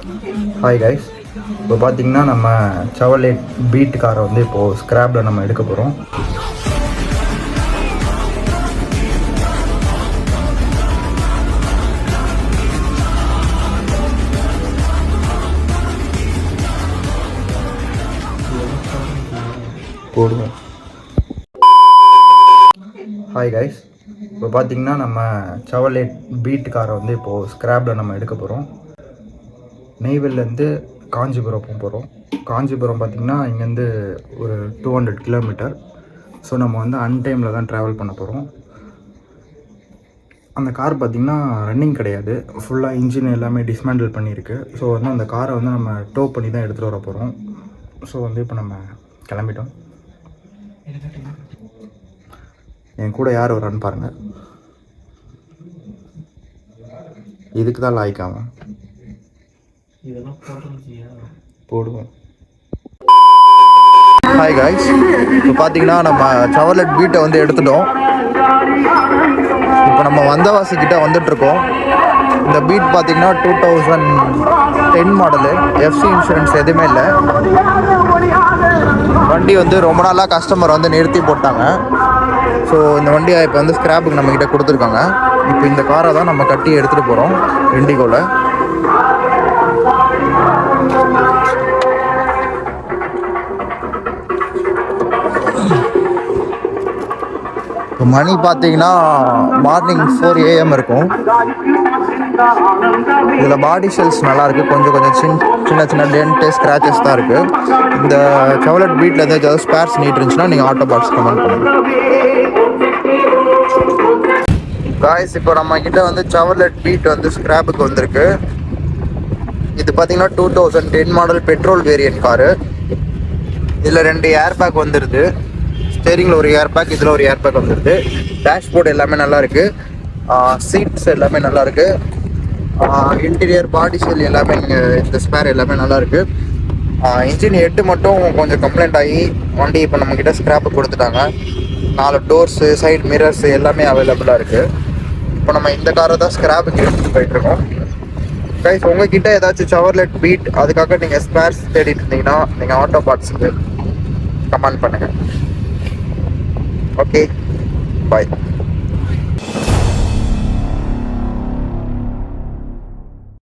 Hi guys, இப்போ பார்த்தீங்கன்னா நம்ம செவர்லெட் பீட் காரை வந்து இப்போது ஸ்க்ராப்பில் நம்ம எடுக்க போகிறோம். போடுவோம். ஹாய் கைஸ், இப்போ பார்த்தீங்கன்னா நம்ம செவர்லெட் பீட் காரை வந்து இப்போது ஸ்க்ராப்பில் நம்ம எடுக்க போகிறோம். நெய்வேலிலேருந்து காஞ்சிபுரம் போகிறோம். காஞ்சிபுரம் பார்த்திங்கன்னா இங்கேருந்து ஒரு 200 கிலோமீட்டர். ஸோ நம்ம வந்து அன்டைமில் தான் ட்ராவல் பண்ண போகிறோம். அந்த கார் பார்த்திங்கன்னா ரன்னிங் கிடையாது, ஃபுல்லாக இன்ஜின் எல்லாமே டிஸ்மேண்டில் பண்ணியிருக்கு. ஸோ வந்து அந்த காரை வந்து நம்ம டோ பண்ணி தான் எடுத்துகிட்டு வர போகிறோம். ஸோ வந்து இப்போ நம்ம கிளம்பிட்டோம். என் கூட யார் வரான்னு பாருங்கள். இதுக்கு தான் லாய்க்காம போடுவோம். ஹாய் காய்ஸ், இப்போ பார்த்தீங்கன்னா நம்ம செவர்லெட் பீட்டை வந்து எடுத்துட்டோம். இப்போ நம்ம வந்தவாசிக்கிட்ட வந்துட்டுருக்கோம். இந்த பீட் பார்த்தீங்கன்னா 2010 மாடலு. எஃப்சி இன்சூரன்ஸ் எதுவுமே இல்லை. வண்டி வந்து ரொம்ப நாளாக கஸ்டமர் வந்து நிறுத்தி போட்டாங்க. ஸோ இந்த வண்டியை இப்போ வந்து ஸ்க்ராப்புக்கு நம்மக்கிட்ட கொடுத்துருக்காங்க. இப்போ இந்த காரை தான் நம்ம கட்டி எடுத்துகிட்டு போகிறோம் இண்டிகோவில். இப்போ மணி பார்த்தீங்கன்னா மார்னிங் 4 AM இருக்கும். இதில் பாடி ஷெல்ஸ் நல்லாயிருக்கு. கொஞ்சம் சின்ன சின்ன டென்ட்டு ஸ்க்ராச்சஸ் தான் இருக்குது. இந்த செவர்லெட் பீட்டில் ஏதாவது ஸ்பேர்ஸ் நீட் இருந்துச்சுன்னா நீங்கள் ஆட்டோ பார்ட்ஸ் கமெண்ட் பண்ணுங்கள். காய்ஸ், இப்போ நம்ம கிட்ட வந்து செவர்லெட் பீட் வந்து ஸ்க்ராப்புக்கு வந்திருக்கு. இது பார்த்தீங்கன்னா 2010 மாடல் பெட்ரோல் வேரியன்ட் காரு. இதில் 2 ஏர் பேக் வந்துடுது. ஸ்டேரிங்கில் ஒரு ஏர் பேக், இதில் ஒரு ஏர் பேக் வந்துடுது. டேஷ்போர்டு எல்லாமே நல்லாயிருக்கு. சீட்ஸ் எல்லாமே நல்லாயிருக்கு. இன்டீரியர் பாடி ஷெல் எல்லாமே இந்த ஸ்பேர் எல்லாமே நல்லாயிருக்கு. இன்ஜின் ஹெட்டு மட்டும் கொஞ்சம் கம்ப்ளைண்ட் ஆகி வண்டி இப்போ நம்மக்கிட்ட ஸ்க்ராப்பு கொடுத்துட்டாங்க. 4 டோர்ஸு, சைடு மிரர்ஸு எல்லாமே அவைலபிளாக இருக்குது. இப்போ நம்ம இந்த காரை தான் ஸ்க்ராப்புக்கு எடுத்துகிட்டு போயிட்டுருக்கோம். கைஸ், உங்ககிட்ட ஏதாச்சும் செவர்லெட் பீட் அதுக்காக நீங்கள் ஸ்பேர்ஸ் தேடிட்டு இருந்தீங்கன்னா நீங்கள் ஆட்டோ பார்ட்ஸுக்கு கமெண்ட் பண்ணுங்கள். ஓகே, பாய்.